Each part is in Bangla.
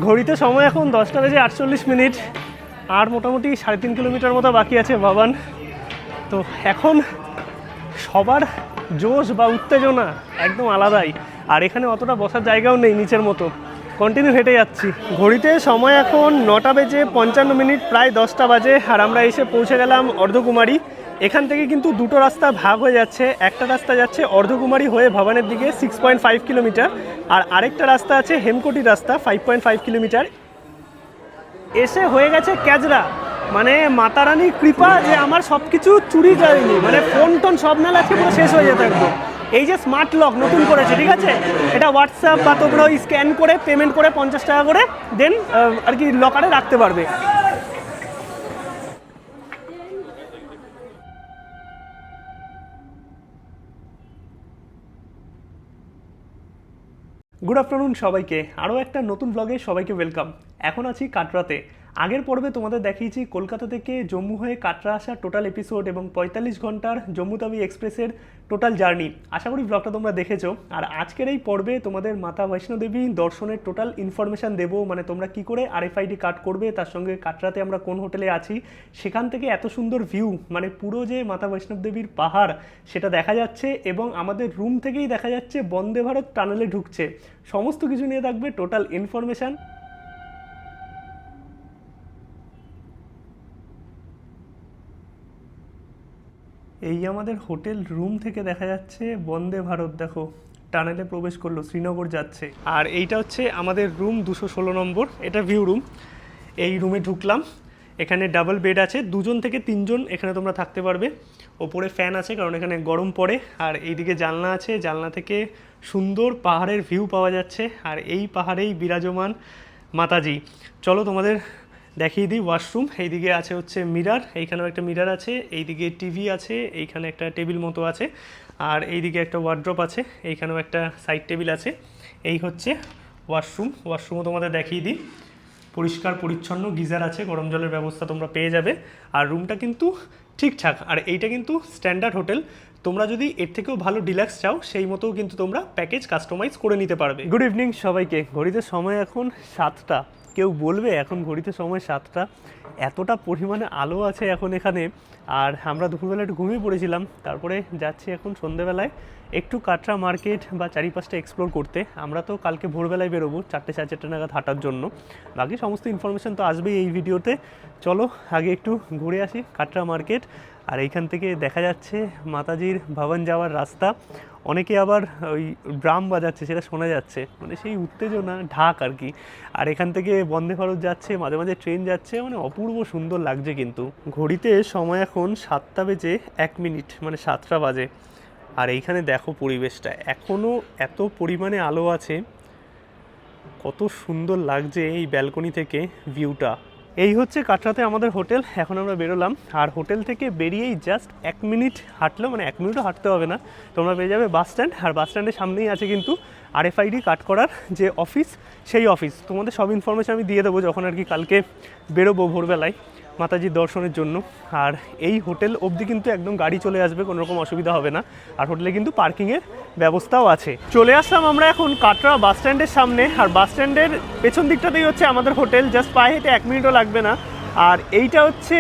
ঘড়িতে সময় এখন 10:48 আর মোটামুটি 3.5 কিলোমিটার মতো বাকি আছে ভবান। তো এখন সবার জোশ বা উত্তেজনা একদম আলাদাই, আর এখানে অতটা বসার জায়গাও নেই নিচের মতো, কন্টিনিউ হেঁটে যাচ্ছি। ঘড়িতে সময় এখন 9:55, প্রায় 10টা বাজে, আর আমরা এসে পৌঁছে গেলাম অর্ধকুমারী। এখান থেকে কিন্তু দুটো রাস্তা ভাগ হয়ে যাচ্ছে, একটা রাস্তা যাচ্ছে অর্ধকুমারী হয়ে ভবানের দিকে 6.5 কিলোমিটার, আর আরেকটা রাস্তা আছে হেমকোটি রাস্তা 5.5 কিলোমিটার। এসে হয়ে গেছে ক্যাজরা, মানে মাতারানির কৃপা যে আমার সব কিছু চুরি যায়নি, মানে ফোন টোন সব নালে আজকে পুরো শেষ হয়ে যেত একদম। এই যে স্মার্ট লক নতুন করেছে, ঠিক আছে, এটা হোয়াটসঅ্যাপ বা তোমরা ওই স্ক্যান করে পেমেন্ট করে 50 টাকা করে দেন আর কি লকারে রাখতে পারবে। গুড আফটারনুন সবাইকে, আরও একটা নতুন ব্লগে সবাইকে ওয়েলকাম। এখন আছি কাটরাতে। আগের পর্বে তোমাদের দেখিয়েছি কলকাতা থেকে জম্মু হয়ে কাটরা আসা টোটাল এপিসোড এবং 45 ঘন্টার জম্মু তাওই এক্সপ্রেসের টোটাল জার্নি। আশা করি ব্লগটা তোমরা দেখেছো। আর আজকের এই পর্বে তোমাদের মাতা বৈষ্ণোদেবী দর্শনের টোটাল ইনফরমেশান দেবো, মানে তোমরা কি করে RFID কার্ড করবে, তার সঙ্গে কাটরাতে আমরা কোন হোটেলে আছি, সেখান থেকে এত সুন্দর ভিউ, মানে পুরো যে মাতা বৈষ্ণোদেবীর পাহাড় সেটা দেখা যাচ্ছে, এবং আমাদের রুম থেকেই দেখা যাচ্ছে বন্দে ভারত টানেলে ঢুকছে। সমস্ত কিছু নিয়ে থাকবে টোটাল ইনফরমেশান। এই আমাদের হোটেল রুম থেকে দেখা যাচ্ছে বন্দে ভারত, দেখো টানেলে প্রবেশ করলো, শ্রীনগর যাচ্ছে। আর এইটা হচ্ছে আমাদের রুম 216 নম্বর, এটা ভিউ রুম। এই রুমে ঢুকলাম, এখানে ডাবল বেড আছে, 2জন থেকে 3জন এখানে তোমরা থাকতে পারবে। ওপরে ফ্যান আছে কারণ এখানে গরম পড়ে, আর এইদিকে জানলা আছে, জানলা থেকে সুন্দর পাহাড়ের ভিউ পাওয়া যাচ্ছে, আর এই পাহাড়েই বিরাজমান মাতাজি। চলো তোমাদের দেখিয়ে দিই ওয়াশরুম। এইদিকে আছে হচ্ছে মিরার, এইখানেও একটা মিরার আছে, এইদিকে টিভি আছে, এইখানে একটা টেবিল মতো আছে, আর এইদিকে একটা ওয়ার্ড্রপ আছে, এইখানেও একটা সাইড টেবিল আছে। এই হচ্ছে ওয়াশরুম। ওয়াশরুমও তোমাদের দেখিয়ে দিই, পরিষ্কার পরিচ্ছন্ন, গিজার আছে, গরম জলের ব্যবস্থা তোমরা পেয়ে যাবে। আর রুমটা কিন্তু ঠিকঠাক, আর এইটা কিন্তু স্ট্যান্ডার্ড হোটেল। তোমরা যদি এর থেকেও ভালো ডিলাক্স চাও, সেই মতো কিন্তু তোমরা প্যাকেজ কাস্টমাইজ করে নিতে পারবে। গুড ইভিনিং সবাইকে। ঘড়িতে সময় এখন 7টা। কেউ বলবে এখন ঘড়িতে সময় 7টা, এতটা পরিমাণে আলো আছে এখন এখানে। আর আমরা দুপুরবেলা একটু ঘুমিয়ে পড়েছিলাম, তারপরে যাচ্ছি এখন সন্ধ্যেবেলায় একটু কাটরা মার্কেট বা চারিপাশটা এক্সপ্লোর করতে। আমরা তো কালকে ভোরবেলায় বেরোবো 4টে সাড়ে 4টে নাগাদ হাঁটার জন্য। বাকি সমস্ত ইনফরমেশান তো আসবেই এই ভিডিওতে। চলো আগে একটু ঘুরে আসি কাটরা মার্কেট। আর এইখান থেকে দেখা যাচ্ছে মাতাজির ভবন যাওয়ার রাস্তা। অনেকে আবার ওই ড্রাম বাজাচ্ছে, সেটা শোনা যাচ্ছে, মানে সেই উত্তেজনা ঢাক আর কি। আর এখান থেকে বন্দে ভারত যাচ্ছে, মাঝে মাঝে ট্রেন যাচ্ছে, মানে অপূর্ব সুন্দর লাগছে। কিন্তু ঘড়িতে সময় এখন 7:01, মানে 7টা বাজে। আর এইখানে দেখো পরিবেশটা, এখনও এত পরিমাণে আলো আছে, কত সুন্দর লাগছে এই ব্যালকনি থেকে ভিউটা। এই হচ্ছে কাটরাতে আমাদের হোটেল। এখন আমরা বেরোলাম, আর হোটেল থেকে বেরিয়েই জাস্ট 1 মিনিট হাঁটলেও, মানে 1 মিনিটও হাঁটতে হবে না, তোমরা পেয়ে যাবে বাস স্ট্যান্ড। আর বাস স্ট্যান্ডের সামনেই আছে কিন্তু RFID কার্ড করার যে অফিস, সেই অফিস। তোমাদের সব ইনফরমেশান আমি দিয়ে দেবো যখন আর কি কালকে বেরোবো ভোরবেলায় মাতাজির দর্শনের জন্য। আর এই হোটেল অবধি কিন্তু একদম গাড়ি চলে আসবে, কোনো রকম অসুবিধা হবে না। আর হোটেলে কিন্তু পার্কিংয়ের ব্যবস্থাও আছে। চলে আসলাম আমরা এখন কাটরা বাস স্ট্যান্ডের সামনে, আর বাস স্ট্যান্ডের পেছন দিকটাতেই হচ্ছে আমাদের হোটেল, জাস্ট পায়ে হেঁটে 1 মিনিটও লাগবে না। আর এইটা হচ্ছে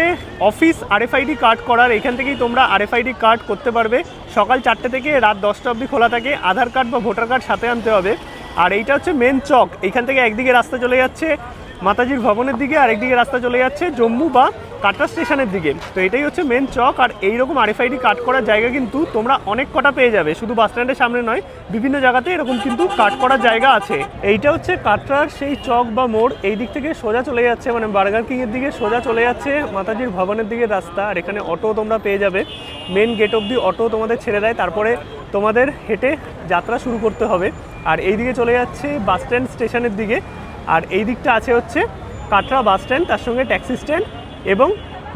অফিস RFID কার্ড করার। এখান থেকেই তোমরা RFID কার্ড করতে পারবে। সকাল 4টে থেকে রাত 10টা অবধি খোলা থাকে। আধার কার্ড বা ভোটার কার্ড সাথে আনতে হবে। আর এইটা হচ্ছে মেন চক, এইখান থেকে একদিকে রাস্তা চলে যাচ্ছে মাতাজির ভবনের দিকে, আর একদিকে রাস্তা চলে যাচ্ছে জম্মু বা কাটরা স্টেশনের দিকে। তো এটাই হচ্ছে মেন চক। আর এইরকম RFID কার্ড করার জায়গা কিন্তু তোমরা অনেক কটা পেয়ে যাবে, শুধু বাস স্ট্যান্ডের সামনে নয়, বিভিন্ন জায়গাতে এরকম কিন্তু কার্ড করার জায়গা আছে। এইটা হচ্ছে কাটরার সেই চক বা মোড়। এই দিক থেকে সোজা চলে যাচ্ছে, মানে বার্গার কিংয়ের দিকে সোজা চলে যাচ্ছে মাতাজির ভবনের দিকে রাস্তা। আর এখানে অটো তোমরা পেয়ে যাবে, মেন গেট অবধি অটো তোমাদের ছেড়ে দেয়, তারপরে তোমাদের হেঁটে যাত্রা শুরু করতে হবে। আর এই দিকে চলে যাচ্ছে বাস স্ট্যান্ড স্টেশনের দিকে। আর এই দিকটা আছে হচ্ছে কাটরা বাস স্ট্যান্ড, তার সঙ্গে ট্যাক্সি স্ট্যান্ড, এবং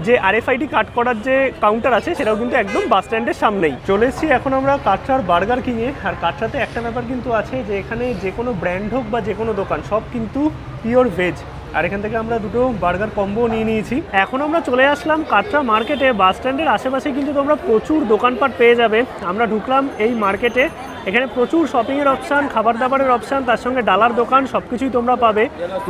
যে RFID কার্ড করার যে কাউন্টার আছে সেটাও কিন্তু একদম বাস স্ট্যান্ডের সামনেই। চলে এসেছি এখন আমরা কাটরার বার্গার কিংয়ে। আর কাটরাতে একটা ব্যাপার কিন্তু আছে যে এখানে যে কোনো ব্র্যান্ড হোক বা যে কোনো দোকান, সব কিন্তু পিওর ভেজ। আর এখান থেকে আমরা দুটো বার্গার কম্বো নিয়ে নিয়েছি। এখন আমরা চলে আসলাম কাটরা মার্কেটে। বাস স্ট্যান্ডের আশেপাশে কিন্তু তোমরা প্রচুর দোকানপাট পেয়ে যাবে। আমরা ঢুকলাম এই মার্কেটে। এখানে প্রচুর শপিংয়ের অপশান, খাবার দাবারের অপশান, তার সঙ্গে ডালার দোকান সব কিছুই তোমরা পাবে।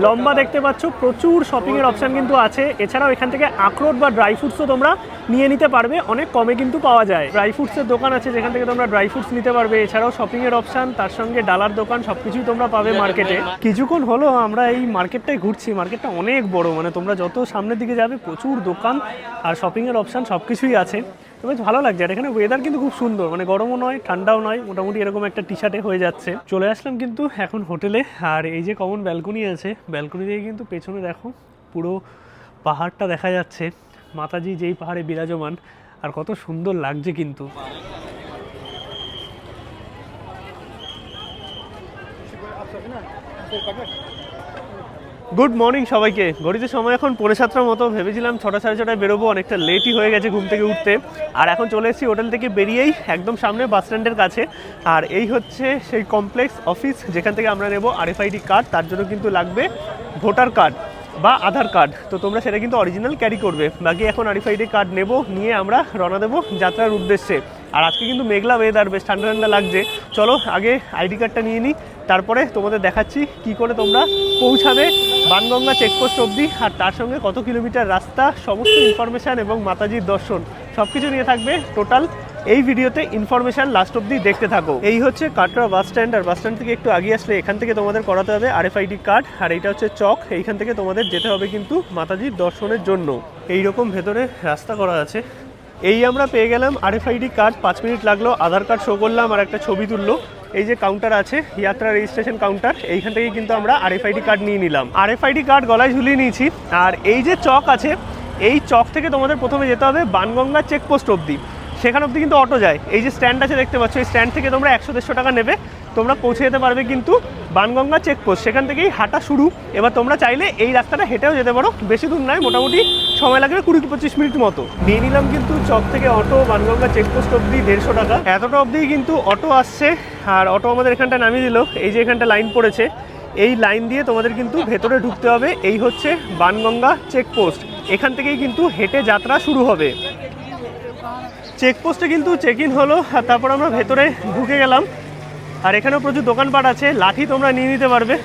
লম্বা দেখতে পাচ্ছ, প্রচুর শপিংয়ের অপশান কিন্তু আছে। এছাড়াও এখান থেকে আখরোট বা ড্রাই ফ্রুটসও তোমরা নিয়ে নিতে পারবে, অনেক কমে কিন্তু পাওয়া যায়। ড্রাই ফ্রুটসের দোকান আছে যেখান থেকে তোমরা ড্রাই ফ্রুটস নিতে পারবে। এছাড়াও শপিংয়ের অপশান, তার সঙ্গে ডালার দোকান সব কিছুই তোমরা পাবে মার্কেটে। কিছুক্ষণ হলো আমরা এই মার্কেটটাই ঘুরছি। মার্কেটটা অনেক বড়, মানে তোমরা যত সামনের দিকে যাবে প্রচুর দোকান আর শপিংয়ের অপশান সব কিছুই আছে। তো বেশ ভালো লাগছে। আর এখানে ওয়েদার কিন্তু খুব সুন্দর, মানে গরমও নয় ঠান্ডাও নয়, মোটামুটি এরকম একটা টি শার্টে হয়ে যাচ্ছে। চলে আসলাম কিন্তু এখন হোটেলে। আর এই যে কমন ব্যালকনি আছে, ব্যালকনি দিয়ে কিন্তু পেছনে দেখো পুরো পাহাড়টা দেখা যাচ্ছে। মাতাজি যেই পাহাড়ে বিরাজমান, আর কত সুন্দর লাগছে কিন্তু। গুড মর্নিং সবাইকে। ঘড়িতে সময় এখন 6:45 মতো। ভেবেছিলাম 6টা সাড়ে 6টায় বেরোবো, অনেকটা লেটই হয়ে গেছে ঘুম থেকে উঠতে। আর এখন চলে এসেছি হোটেল থেকে বেরিয়েই একদম সামনে বাস স্ট্যান্ডের কাছে। আর এই হচ্ছে সেই কমপ্লেক্স অফিস যেখান থেকে আমরা নেব RFID কার্ড। তার জন্য কিন্তু লাগবে ভোটার কার্ড বা আধার কার্ড। তো তোমরা সেটা কিন্তু অরিজিনাল ক্যারি করবে। বাকি এখন RFID কার্ড নেব, নিয়ে আমরা রওনা দেবো যাত্রার উদ্দেশ্যে। আর আজকে কিন্তু মেঘলা ওয়েদার, বেশ ঠান্ডা ঠান্ডা লাগছে। চলো আগে ID কার্ডটা নিয়ে নিই, তারপরে তোমাদের দেখাচ্ছি কি করে তোমরা পৌঁছাবে বানগঙ্গা চেকপোস্ট অবধি, আর তার সঙ্গে কত কিলোমিটার রাস্তা, সমস্ত ইনফরমেশান এবং মাতাজির দর্শন সব কিছু নিয়ে থাকবে টোটাল এই ভিডিওতে। ইনফরমেশান লাস্ট অবধি দেখতে থাকো। এই হচ্ছে কাটরা বাস স্ট্যান্ড। আর বাস স্ট্যান্ড থেকে একটু আগে আসলে এখান থেকে তোমাদের করাতে হবে RFID কার্ড। আর এইটা হচ্ছে চক, এইখান থেকে তোমাদের যেতে হবে কিন্তু মাতাজির দর্শনের জন্য। এইরকম ভেতরে রাস্তা করা আছে। এই আমরা পেয়ে গেলাম RFID কার্ড, 5 মিনিট লাগলো। আধার কার্ড শো করলাম আর একটা ছবি তুললো। এই যে কাউন্টার আছে, যাত্রা রেজিস্ট্রেশন কাউন্টার, এইখান থেকে কিন্তু আমরা RFID কার্ড নিয়ে নিলাম। RFID কার্ড গলায় ঝুলিয়ে নিয়েছি। আর এই যে চক আছে, এই চক থেকে তোমাদের প্রথমে যেতে হবে বানগঙ্গা চেকপোস্ট অবধি। সেখান অবধি কিন্তু অটো যায়। এই যে স্ট্যান্ড আছে দেখতে পাচ্ছ, এই স্ট্যান্ড থেকে তোমরা 100-150 টাকা নেবে, তোমরা পৌঁছে যেতে পারবে কিন্তু বানগঙ্গা চেকপোস্ট। সেখান থেকেই হাঁটা শুরু। এবার তোমরা চাইলে এই রাস্তাটা হেঁটেও যেতে পারো, বেশি দূর নয়, মোটামুটি সময় লাগবে 20-25 মিনিট মতো। নিয়ে নিলাম কিন্তু চক থেকে অটো বানগঙ্গা চেকপোস্ট অবধি 150 টাকা। এতটা অবধি কিন্তু অটো আসছে। আর অটো আমাদের এখানটা নামিয়ে দিল। এই যে এখানটা লাইন পড়েছে, এই লাইন দিয়ে তোমাদের কিন্তু ভেতরে ঢুকতে হবে। এই হচ্ছে বানগঙ্গা চেকপোস্ট, এখান থেকেই কিন্তু হেঁটে যাত্রা শুরু হবে। চেকপোস্টে কিন্তু চেক ইন হলো, আর তারপর আমরা ভেতরে ঢুকে গেলাম। আর এখানেও প্রচুর দোকানপাট আছে, লাঠি তোমরা নিয়ে নিতে পারবে।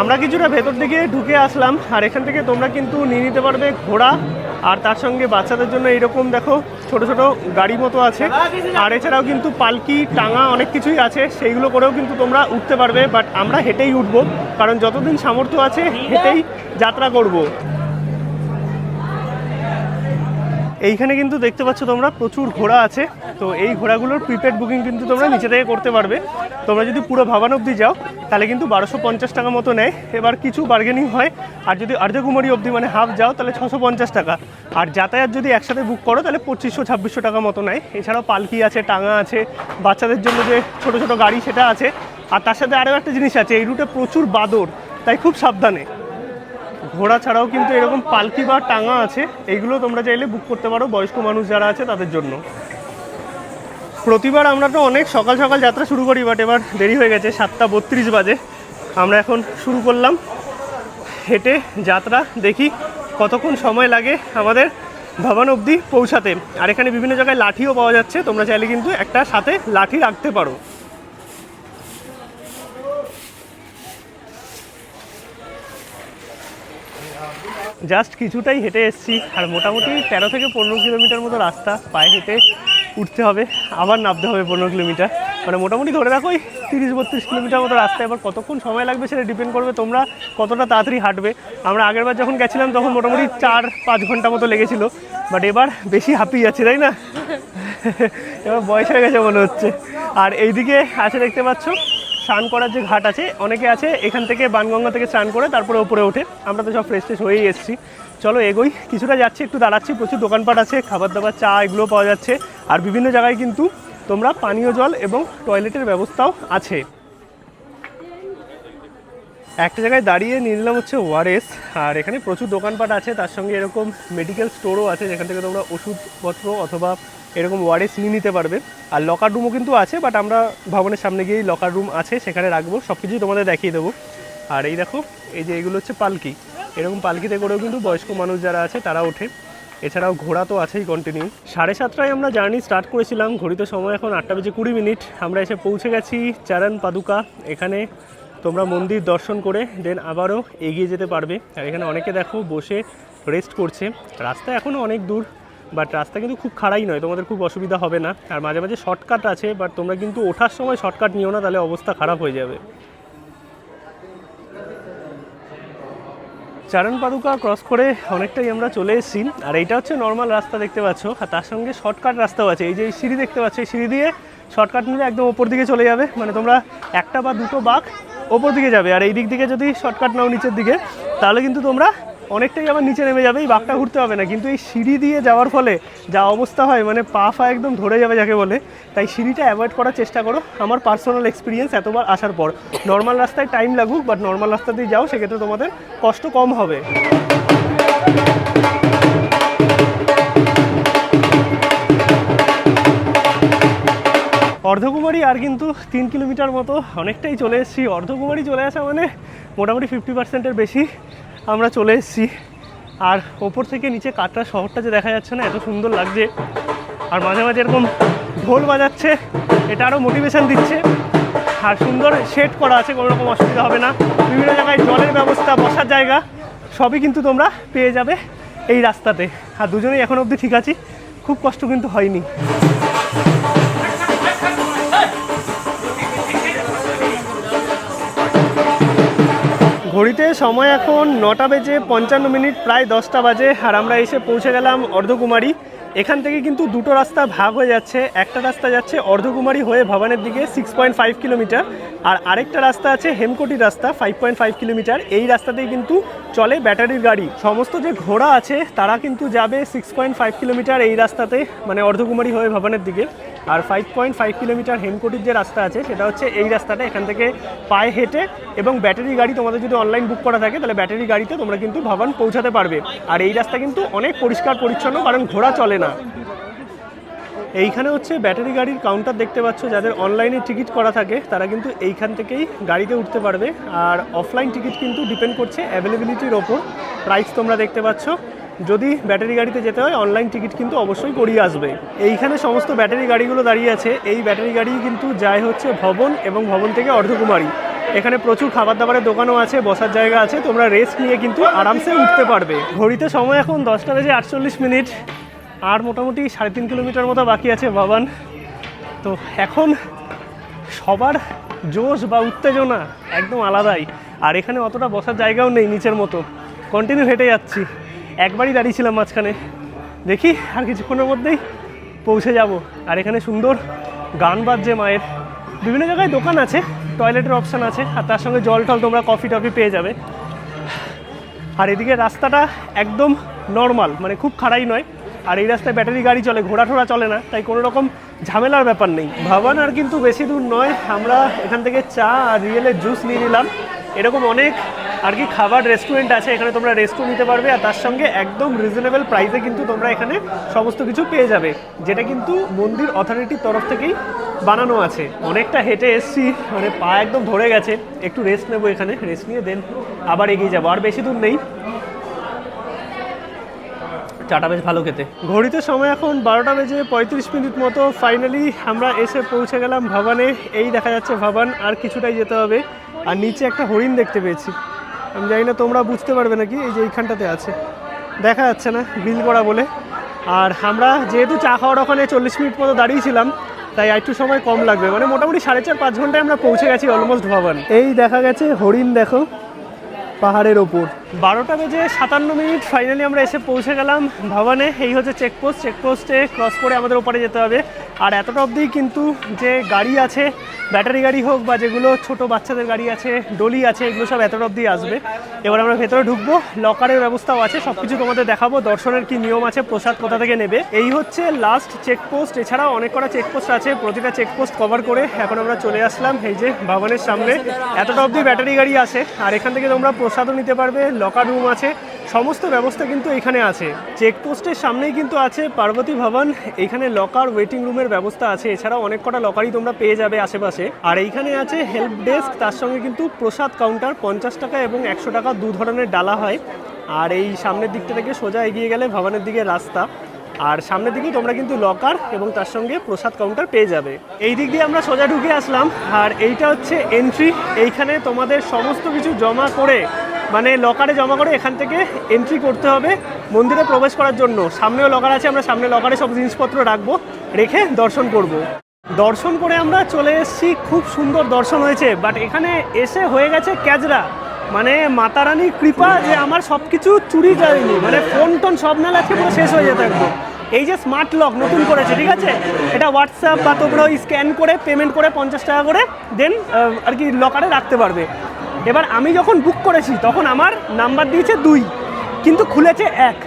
আমরা কিছুটা ভেতর দিকে ঢুকে আসলাম। আর এখান থেকে তোমরা কিন্তু নিয়ে নিতে পারবে ঘোড়া, আর তার সঙ্গে বাচ্চাদের জন্য এইরকম দেখো ছোট ছোট গাড়ি মতো আছে। আর এছাড়াও কিন্তু পালকি টাঙা অনেক কিছুই আছে, সেইগুলো করেও কিন্তু তোমরা উঠতে পারবে। বাট আমরা হেঁটেই উঠবো, কারণ যতদিন সামর্থ্য আছে হেঁটেই যাত্রা করব। এইখানে কিন্তু দেখতে পাচ্ছ তোমরা প্রচুর ঘোড়া আছে। তো এই ঘোড়াগুলোর প্রিপেড বুকিং কিন্তু তোমরা নিচে থেকে করতে পারবে। তোমরা যদি পুরো ভাবান অবধি যাও তাহলে কিন্তু 1250 টাকা মতো নেয়। এবার কিছু বার্গেনিং হয়। আর যদি অর্ধকুমারী অবধি মানে হাফ যাও তাহলে 650 টাকা। আর যাতায়াত যদি একসাথে বুক করো তাহলে 2500-2600 টাকা মতো নেয়। এছাড়াও পালকি আছে, টাঙা আছে, বাচ্চাদের জন্য যে ছোট ছোট গাড়ি সেটা আছে। আর তার সাথে আরও একটা জিনিস আছে, এই রুটে প্রচুর বাদর, তাই খুব সাবধানে। ঘোড়া ছাড়াও কিন্তু এরকম পালকি বা টাঙা আছে, এইগুলো তোমরা চাইলে বুক করতে পারো বয়স্ক মানুষ যারা আছে তাদের জন্য। প্রতিবার আমরা তো অনেক সকাল সকাল যাত্রা শুরু করি, বাট এবার দেরি হয়ে গেছে, 7:32 বাজে। আমরা এখন শুরু করলাম হেঁটে যাত্রা। দেখি কতক্ষণ সময় লাগে আমাদের ভবান অবধি পৌঁছাতে। আর এখানে বিভিন্ন জায়গায় লাঠিও পাওয়া যাচ্ছে, তোমরা চাইলে কিন্তু একটা সাথে লাঠি রাখতে পারো। জাস্ট কিছুটাই হেঁটে এসেছি। আর মোটামুটি 13 থেকে 15 কিলোমিটার মতো রাস্তা পায়ে হেঁটে উঠতে হবে, আবার নামতে হবে 15 কিলোমিটার। মানে মোটামুটি ধরে রাখো 30-32 কিলোমিটার মতো রাস্তা। এবার কতক্ষণ সময় লাগবে সেটা ডিপেন্ড করবে তোমরা কতটা তাড়াতাড়ি হাঁটবে। আমরা আগেরবার যখন গেছিলাম তখন মোটামুটি 4-5 ঘন্টা মতো লেগেছিল, বাট এবার বেশি হাঁপিয়ে যাচ্ছে, তাই না? এবার বয়স হয়ে গেছে মনে হচ্ছে। আর এইদিকে আছে দেখতে পাচ্ছ স্নান করার যে ঘাট আছে, অনেকে আছে এখান থেকে বানগঙ্গা থেকে স্নান করে তারপরে ওপরে ওঠে। আমরা তো সব ফ্রেশ হয়েই এসেছি। চলো এগোই, কিছুটা যাচ্ছি, একটু দাঁড়াচ্ছি। প্রচুর দোকানপাট আছে, খাবার দাবার, চা এগুলো পাওয়া যাচ্ছে। আর বিভিন্ন জায়গায় কিন্তু তোমরা পানীয় জল এবং টয়লেটের ব্যবস্থাও আছে। একটা জায়গায় দাঁড়িয়ে নিয়ে নিলাম হচ্ছে ওআরএস। আর এখানে প্রচুর দোকানপাট আছে, তার সঙ্গে এরকম মেডিকেল স্টোরও আছে যেখান থেকে তোমরা ওষুধপত্র অথবা এরকম ওআরএস নিয়ে নিতে পারবে। আর লকার রুমও কিন্তু আছে, বাট আমরা ভবনের সামনে গিয়েই লকার রুম আছে সেখানে রাখবো, সব কিছুই তোমাদের দেখিয়ে দেবো। আর এই দেখো, এই যে এইগুলো হচ্ছে পালকি, এরকম পালকিতে করেও কিন্তু বয়স্ক মানুষ যারা আছে তারা ওঠে। এছাড়াও ঘোড়া তো আছেই কন্টিনিউ। 7:30টায় আমরা জার্নি স্টার্ট করেছিলাম, ঘড়িতে সময় এখন 8:20 আমরা এসে পৌঁছে গেছি চরণ পাদুকা। এখানে তোমরা মন্দির দর্শন করে দেন আবারও এগিয়ে যেতে পারবে। আর এখানে অনেকে দেখো বসে রেস্ট করছে। রাস্তা এখনও অনেক দূর, বাট রাস্তা কিন্তু খুব খাড়াই নয়, তোমাদের খুব অসুবিধা হবে না। আর মাঝে মাঝে শর্টকাট আছে, বাট তোমরা কিন্তু ওঠার সময় শর্টকাট নিও না, তাহলে অবস্থা খারাপ হয়ে যাবে। চরণ পাদুকা ক্রস করে অনেকটাই আমরা চলে এসেছি। আর এইটা হচ্ছে নর্মাল রাস্তা দেখতে পাচ্ছ, আর তার সঙ্গে শর্টকাট রাস্তাও আছে। এই যে সিঁড়ি দেখতে পাচ্ছ, এই সিঁড়ি দিয়ে শর্টকাট নিলে একদম ওপর দিকে চলে যাবে, মানে তোমরা একটা বা দুটো বাঁক ওপর দিকে যাবে। আর এই দিক দিকে যদি শর্টকাট নাও নিচের দিকে, তাহলে কিন্তু তোমরা অনেকটাই আবার নিচে নেমে যাবে, এই বাঁকটা ঘুরতে হবে না। কিন্তু এই সিঁড়ি দিয়ে যাওয়ার ফলে যা অবস্থা হয়, মানে পা ফা একদম ধরে যাবে যাকে বলে। তাই সিঁড়িটা অ্যাভয়েড করার চেষ্টা করো। আমার পার্সোনাল এক্সপিরিয়েন্স এতবার আসার পর, নর্মাল রাস্তায় টাইম লাগুক, বাট নর্মাল রাস্তা দিয়ে যাও, সেক্ষেত্রে তোমাদের কষ্ট কম হবে। অর্ধকুমারী আর কিন্তু 3 কিলোমিটার মতো, অনেকটাই চলে এসেছি। অর্ধকুমারী চলে আসা মানে মোটামুটি 50%-এর বেশি আমরা চলে এসেছি। আর ওপর থেকে নিচে কাটরা শহরটা যে দেখা যাচ্ছে না, এত সুন্দর লাগছে। আর মাঝে মাঝে এরকম ঢোল বাজাচ্ছে, এটা আরও মোটিভেশন দিচ্ছে। আর সুন্দর শেড করা আছে, কোনো রকম অসুবিধা হবে না। বিভিন্ন জায়গায় জলের ব্যবস্থা, বসার জায়গা সবই কিন্তু তোমরা পেয়ে যাবে এই রাস্তাতে। আর দুজনেই এখন অবধি ঠিক আছি, খুব কষ্ট কিন্তু হয়নি। ঘড়িতে সময় এখন 9:55, প্রায় 10টা বাজে। আর আমরা এসে পৌঁছে গেলাম অর্ধকুমারী। এখান থেকে কিন্তু দুটো রাস্তা ভাগ হয়ে যাচ্ছে। একটা রাস্তা যাচ্ছে অর্ধকুমারী হয়ে ভবানের দিকে 6.5 কিলোমিটার, আর আরেকটা রাস্তা আছে হেমকোটি রাস্তা 5.5 কিলোমিটার। এই রাস্তাতেই কিন্তু চলে ব্যাটারির গাড়ি। সমস্ত যে ঘোড়া আছে তারা কিন্তু যাবে 6.5 কিলোমিটার এই রাস্তাতে, মানে অর্ধকুমারী হয়ে ভবানের দিকে। আর 5.5 কিলোমিটার হেমকোটির যে রাস্তা আছে সেটা হচ্ছে এই রাস্তাটা। এখান থেকে পায়ে হেঁটে এবং ব্যাটারি গাড়ি, তোমাদের যদি অনলাইন বুক করা থাকে তাহলে ব্যাটারি গাড়িতে তোমরা কিন্তু ভবান পৌঁছাতে পারবে। আর এই রাস্তা কিন্তু অনেক পরিষ্কার পরিচ্ছন্ন, কারণ ঘোড়া চলে না। এইখানে হচ্ছে ব্যাটারি গাড়ির কাউন্টার দেখতে পাচ্ছ। যাদের অনলাইনে টিকিট করা থাকে তারা কিন্তু এইখান থেকেই গাড়িতে উঠতে পারবে। আর অফলাইন টিকিট কিন্তু ডিপেন্ড করছে অ্যাভেলেবিলিটির ওপর। প্রাইস তোমরা দেখতে পাচ্ছ। যদি ব্যাটারি গাড়িতে যেতে হয় অনলাইন টিকিট কিন্তু অবশ্যই করিয়ে আসবে। এইখানে সমস্ত ব্যাটারি গাড়িগুলো দাঁড়িয়ে আছে। এই ব্যাটারি গাড়ি কিন্তু যায় হচ্ছে ভবন, এবং ভবন থেকে অর্ধকুমারী। এখানে প্রচুর খাবার দাবারের দোকানও আছে, বসার জায়গা আছে, তোমরা রেস্ট নিয়ে কিন্তু আরামসে উঠতে পারবে। ঘড়িতে সময় এখন 10:48, আর মোটামুটি 3.5 কিলোমিটার মতো বাকি আছে ভবান। তো এখন সবার জোশ বা উত্তেজনা একদম আলাদাই। আর এখানে অতটা বসার জায়গাও নেই নিচের মতো, কন্টিনিউ হেঁটে যাচ্ছি। একবারই দাঁড়িয়েছিলাম মাঝখানে, দেখি আর কিছুক্ষণের মধ্যেই পৌঁছে যাব। আর এখানে সুন্দর গান বাজছে মায়ের। বিভিন্ন জায়গায় দোকান আছে, টয়লেটের অপশান আছে, আর তার সঙ্গে জল টল, তোমরা কফি টফি পেয়ে যাবে। আর এদিকে রাস্তাটা একদম নর্মাল, মানে খুব খাড়াই নয়। আর এই রাস্তায় ব্যাটারি গাড়ি চলে, ঘোড়া টোড়া চলে না, তাই কোনো রকম ঝামেলার ব্যাপার নেই। ভবান আর কিন্তু বেশি দূর নয়। আমরা এখান থেকে চা আর রিয়েলের জুস নিয়ে নিলাম। এরকম অনেক আর কি খাবার রেস্টুরেন্ট আছে, এখানে তোমরা রেস্টও নিতে পারবে। আর তার সঙ্গে একদম রিজনেবল প্রাইসে কিন্তু তোমরা এখানে সমস্ত কিছু পেয়ে যাবে, যেটা কিন্তু মন্দির অথরিটির তরফ থেকেই বানানো আছে। অনেকটা হেঁটে এসছি, মানে পা একদম ধরে গেছে। একটু রেস্ট নেবো এখানে, রেস্ট নিয়ে দেন আবার এগিয়ে যাবো। আর বেশি দূর নেই, চাটা বেশ ভালো খেতে। ঘড়িতে সময় এখন 12:35 মতো। ফাইনালি আমরা এসে পৌঁছে গেলাম ভবানে। এই দেখা যাচ্ছে ভবান, আর কিছুটাই যেতে হবে। আর নিচে একটা হরিণ দেখতে পেয়েছি, আমি জানি না তোমরা বুঝতে পারবে নাকি, এই যে এইখানটাতে আছে, দেখা যাচ্ছে না বিল করা বলে। আর আমরা যেহেতু চা খাওয়ার ওখানে 40 মিনিট মতো দাঁড়িয়েছিলাম, তাই একটু সময় কম লাগবে। মানে মোটামুটি 4.5-5 ঘন্টায় আমরা পৌঁছে গেছি অলমোস্ট ভবান। এই দেখা গেছে হরিণ, দেখো পাহাড়ের ওপর। 12:57 ফাইনালি আমরা এসে পৌঁছে গেলাম ভবানে। এই হচ্ছে চেকপোস্ট, চেকপোস্টে ক্রস করে আমাদের ওপারে যেতে হবে। আর এতটা অবধি কিন্তু যে গাড়ি আছে, ব্যাটারি গাড়ি হোক বা যেগুলো ছোট বাচ্চাদের গাড়ি আছে, ডলি আছে, এগুলো সব এতটা অবধি আসবে। এবার আমরা ভেতরে ঢুকবো, লকারের ব্যবস্থাও আছে, সব কিছু তোমাদের দেখাবো। দর্শনের কি নিয়ম আছে, প্রসাদ কোথা থেকে নেবে। এই হচ্ছে লাস্ট চেকপোস্ট। এছাড়াও অনেক কটা চেকপোস্ট আছে, প্রতিটা চেকপোস্ট কভার করে এখন আমরা চলে আসলাম এই যে ভবনের সামনে। এতটা অবধি ব্যাটারি গাড়ি আছে, আর এখান থেকে তোমরা প্রসাদও নিতে পারবে, লকার রুম আছে, সমস্ত ব্যবস্থা কিন্তু এখানে আছে। চেকপোস্টের সামনেই কিন্তু আছে পার্বতী ভবন, এখানে লকার ওয়েটিং রুমের ব্যবস্থা আছে। এছাড়াও অনেক কটা লকারই তোমরা পেয়ে যাবে আশেপাশে। পাশে। আর এইখানে আছে হেল্প ডেস্ক, তার সঙ্গে কিন্তু প্রসাদ কাউন্টার, 50 টাকা এবং 100 টাকা দু ধরনের ডালা হয়। আর এই সামনের দিকটা থেকে সোজা এগিয়ে গেলে ভবানের দিকে রাস্তা, আর সামনের দিকে তোমরা কিন্তু লকার এবং তার সঙ্গে প্রসাদ কাউন্টার পেয়ে যাবে। এই দিক দিয়ে আমরা সোজা ঢুকে আসলাম, আর এইটা হচ্ছে এন্ট্রি। এইখানে তোমাদের সমস্ত কিছু জমা করে, মানে লকারে জমা করে এখান থেকে এন্ট্রি করতে হবে মন্দিরে প্রবেশ করার জন্য। সামনেও লকার আছে, আমরা সামনে লকারে সব জিনিসপত্র রাখবো, রেখে দর্শন করব। দর্শন করে আমরা চলে এসেছি, খুব সুন্দর দর্শন হয়েছে। বাট এখানে এসে হয়ে গেছে ক্যাজরা, মানে মাতা রানীর কৃপা যে আমার সব কিছু চুরি যায়নি, মানে ফোন টোন সব নালে আজকে পুরো শেষ হয়ে যেত একদম। এই যে স্মার্ট লক নতুন করেছে, ঠিক আছে, এটা হোয়াটসঅ্যাপ বা তোমরা ওই স্ক্যান করে পেমেন্ট করে 50 টাকা করে দেন আর কি লকারে রাখতে পারবে। এবার আমি যখন বুক করেছি তখন আমার নাম্বার দিয়েছে 2, কিন্তু খুলেছে 1।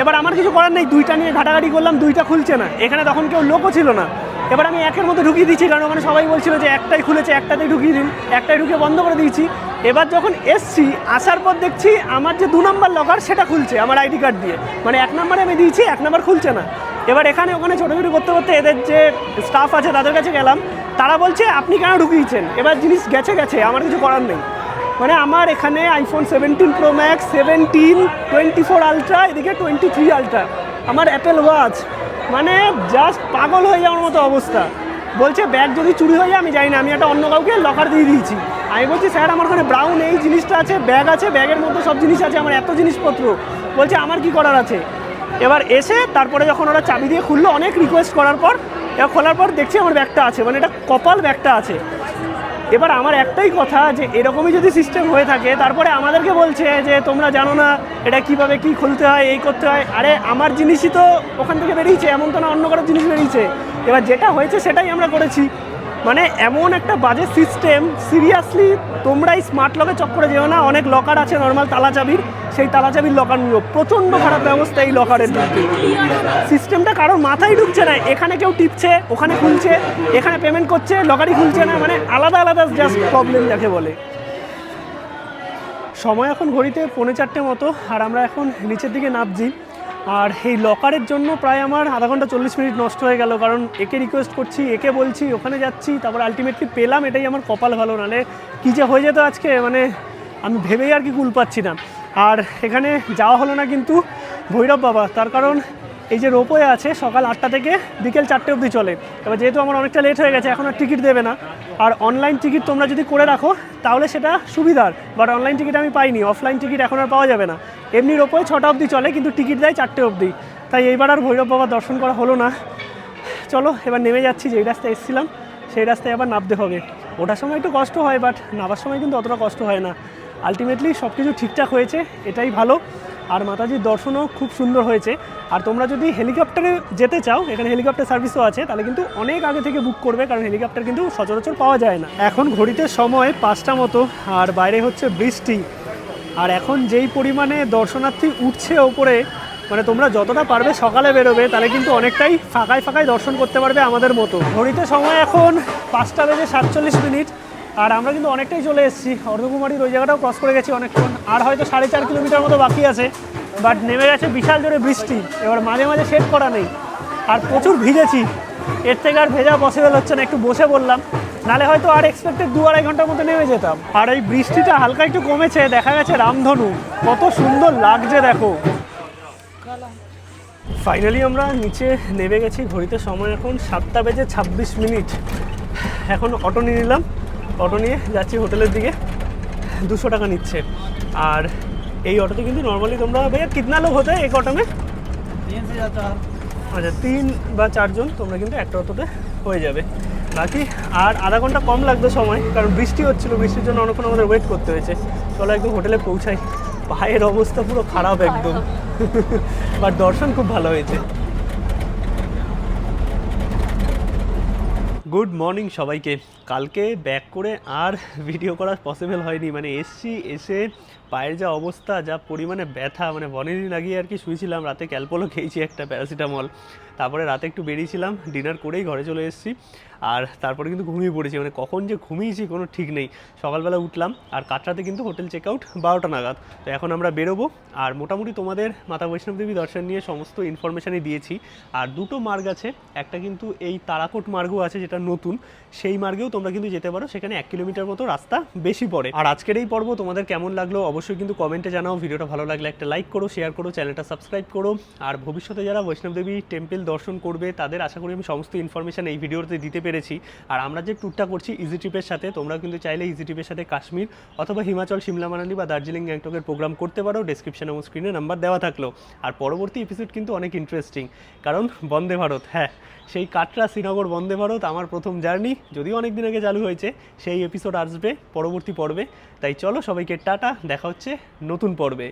এবার আমার কিছু করার নেই, 2টা নিয়ে ঘাটাঘাটি করলাম, 2টা খুলছে না। এখানে তখন কেউ লোকও ছিল না। এবার আমি 1-এর মধ্যে ঢুকিয়ে দিচ্ছি, কারণ ওখানে সবাই বলছিল যে একটাই খুলেছে, একটাতেই ঢুকিয়ে দিন। একটাই ঢুকে বন্ধ করে দিয়েছি। এবার যখন এসছি, আসার পর দেখছি আমার যে 2 নম্বর লকার সেটা খুলছে আমার আইডি কার্ড দিয়ে, মানে 1 নম্বরে আমি দিয়েছি, 1 নম্বর খুলছে না। এবার এখানে ওখানে ছোটোছুটি করতে করতে এদের যে স্টাফ আছে তাদের কাছে গেলাম, তারা বলছে আপনি কেন ঢুকিয়েছেন। এবার জিনিস গেছে, আমার কিছু করার নেই। মানে আমার এখানে আইফোন 17 প্রো ম্যাক্স, 17, 24 আলট্রা, এদিকে 23 আলট্রা, আমার অ্যাপেল ওয়াচ, মানে জাস্ট পাগল হয়ে যাওয়ার মতো অবস্থা। বলছে ব্যাগ যদি চুরি হয়ে যায় আমি জানি না, আমি একটা অন্য কাউকে লকার দিয়ে দিয়েছি। আমি বলছি স্যার আমার ওখানে ব্রাউন এই জিনিসটা আছে, ব্যাগ আছে, ব্যাগের মধ্যে সব জিনিস আছে, আমার এত জিনিসপত্র। বলছে আমার কি করার আছে। এবার এসে তারপরে যখন ওরা চাবি দিয়ে খুললো, অনেক রিকোয়েস্ট করার পর, এবার খোলার পর দেখছি আমার ব্যাগটা আছে, মানে এটা কপাল ব্যাগটা আছে। এবার আমার একটাই কথা যে এরকমই যদি সিস্টেম হয়ে থাকে, তারপরে আমাদেরকে বলছে যে তোমরা জানো না এটা কিভাবে কি খুলতে হয়, এই করতে হয়। আরে আমার জিনিসই তো ওখান থেকে বেরিয়েছে, এমন তো না অন্য কারোর জিনিস বেরিয়েছে। এবার যেটা হয়েছে সেটাই আমরা করেছি। মানে এমন একটা বাজে সিস্টেম, সিরিয়াসলি তোমরা এই স্মার্ট লকের চক্করে যেও না। অনেক লকার আছে নর্মাল তালা চাবির, সেই তালা চাবির লকার নিও, প্রচণ্ড খারাপ ব্যবস্থা এই লকারের। সিস্টেমটা কারোর মাথায় ঢুকছে না। এখানে কেউ টিপছে, ওখানে খুলছে, এখানে পেমেন্ট করছে, লকারই খুলছে না, মানে আলাদা আলাদা জাস্ট প্রবলেম যাকে বলে। সময় এখন ঘড়িতে 3:45 মতো, আর আমরা এখন নিচের দিকে নামছি। আর এই লকারের জন্য প্রায় আমার আধা ঘন্টা 40 মিনিট নষ্ট হয়ে গেল, কারণ একে রিকোয়েস্ট করছি, একে বলছি, ওখানে যাচ্ছি, তারপর আলটিমেটলি পেলাম। এটাই আমার কপাল ভালো, নাহলে কী যে হয়ে যেত আজকে, মানে আমি ভেবেই আর কি কুল পাচ্ছি না। আর এখানে যাওয়া হলো না কিন্তু ভৈরব বাবা, তার কারণ এই যে রোপওয়ে আছে সকাল 8টা থেকে বিকেল 4টে অবধি চলে। এবার যেহেতু আমার অনেকটা লেট হয়ে গেছে, এখন আর টিকিট দেবে না। আর অনলাইন টিকিট তোমরা যদি করে রাখো তাহলে সেটা সুবিধার, বাট অনলাইন টিকিট আমি পাইনি, অফলাইন টিকিট এখন আর পাওয়া যাবে না। এমনি রোপওয়ে 6টা অবধি চলে, কিন্তু টিকিট দেয় 4টে অবধি। তাই এইবার আর ভৈরব বাবার দর্শন করা হলো না। চলো এবার নেমে যাচ্ছি, যেই রাস্তায় এসেছিলাম সেই রাস্তায় আবার নামতে হবে। ওঠার সময় একটু কষ্ট হয়, বাট নামার সময় কিন্তু অতটা কষ্ট হয় না। আলটিমেটলি সব কিছু ঠিকঠাক হয়েছে, এটাই ভালো। আর মাতাজির দর্শনও খুব সুন্দর হয়েছে। আর তোমরা যদি হেলিকপ্টারে যেতে চাও, এখানে হেলিকপ্টার সার্ভিসও আছে, তাহলে কিন্তু অনেক আগে থেকে বুক করবে, কারণ হেলিকপ্টার কিন্তু সচরাচর পাওয়া যায় না। এখন ঘড়িতে সময় 5টা মতো, আর বাইরে হচ্ছে বৃষ্টি। আর এখন যেই পরিমাণে দর্শনার্থী উঠছে ওপরে, মানে তোমরা যতটা পারবে সকালে বেরোবে, তাহলে কিন্তু অনেকটাই ফাঁকায় ফাঁকায় দর্শন করতে পারবে আমাদের মতো। ঘড়িতে সময় এখন 5:47। আর আমরা কিন্তু অনেকটাই চলে এসেছি, অর্ধকুমারীর ওই জায়গাটাও ক্রস করে গেছি অনেকক্ষণ। আর হয়তো 4.5 কিলোমিটার মতো বাকি আছে, বাট নেমে গেছে বিশাল জোরে বৃষ্টি। এবার মাঝে মাঝে সেট করা নেই, আর প্রচুর ভিজেছি। এর থেকে আর ভেজা পসিবল হচ্ছে না, একটু বসে বললাম, নালে হয়তো আর এক্সপেক্টেড 2-2.5 ঘন্টার মতো নেমে যেতাম। আর এই বৃষ্টিটা হালকা একটু কমেছে, দেখা গেছে রামধনু, কত সুন্দর লাগছে দেখো। ফাইনালি আমরা নিচে নেমে গেছি, ঘড়িতে সময় এখন 7:26। এখন অটো নিয়ে নিলাম, অটো নিয়ে যাচ্ছি হোটেলের দিকে। 200 টাকা নিচ্ছে। আর এই অটোতে কিন্তু নর্মালি তোমরা ভাইয়া কিতনা লোক হতে এক অটো মে? 3 से जाता है। আচ্ছা 3 বা 4 জন তোমরা কিন্তু একটা অটোতে হয়ে যাবে। বাকি আর আধা ঘন্টা কম লাগবে সময়, কারণ বৃষ্টি হচ্ছিল, বৃষ্টির জন্য অনেকক্ষণ আমাদের ওয়েট করতে হয়েছে। চলো একদম হোটেলে পৌঁছাই। পায়ের অবস্থা পুরো খারাপ একদম, বাট দর্শন খুব ভালো হয়েছে। গুড মর্নিং সবাইকে। কালকে ব্যাক করে আর ভিডিও করা পসিবল হয়নি, মানে এসে পায়ের যা অবস্থা, যা পরিমাণে ব্যথা, মানে বনেরই লাগিয়ে আর কি শুয়েছিলাম। রাতে ক্যালপোলো খেয়েছি একটা, প্যারাসিটামল। তারপরে রাতে একটু বেরিয়েছিলাম, ডিনার করেই ঘরে চলে এসেছি। আর তারপরে কিন্তু ঘুমিয়ে পড়েছি, মানে কখন যে ঘুমিয়েছি কোনো ঠিক নেই। সকালবেলা উঠলাম আর কাটরাতে কিন্তু হোটেল চেক আউট 12টা নাগাদ। তো এখন আমরা বেরোবো, আর মোটামুটি তোমাদের মাতা বৈষ্ণব দেবী দর্শন নিয়ে সমস্ত ইনফরমেশানই দিয়েছি। আর দুটো মার্গ আছে, একটা কিন্তু এই তারাকোট মার্গও আছে যেটা নতুন, সেই মার্গেও তোমরা কিন্তু যেতে পারো, সেখানে 1 কিলোমিটার মতো রাস্তা বেশি পড়ে। আর আজকের এই পর্ব তোমাদের কেমন লাগলো অবশ্যই কিন্তু কমেন্টে জানাও। ভিডিওটা ভালো লাগলে একটা লাইক করো, শেয়ার করো, চ্যানেলটা সাবস্ক্রাইব করো। আর ভবিষ্যতে যারা বৈষ্ণব দেবী টেম্পল দর্শন করবে তাদের আশা করি আমি সমস্ত ইনফরমেশান এই ভিডিওতে দিতে পেরেছি। আর আমরা যে ট্যুরটা করছি ইজি ট্রিপের সাথে, তোমরা কিন্তু চাইলে ইজি ট্রিপের সাথে কাশ্মীর অথবা হিমাচল, সিমলা, মানালি বা দার্জিলিং, গ্যাংটকের প্রোগ্রাম করতে পারো। ডেসক্রিপশন এবং স্ক্রিনে নাম্বার দেওয়া থাকলো। আর পরবর্তী এপিসোড কিন্তু অনেক ইন্টারেস্টিং, কারণ বন্দে ভারত, হ্যাঁ সেই কাটরা শ্রীনগর বন্দে ভারত আমার প্রথম জার্নি, যদিও অনেক দিন আগে চালু হয়েছে, সেই এপিসোড আসবে পরবর্তী পর্বে। তাই চলো সবাইকে টাটা, দেখা হচ্ছে নতুন পর্বে।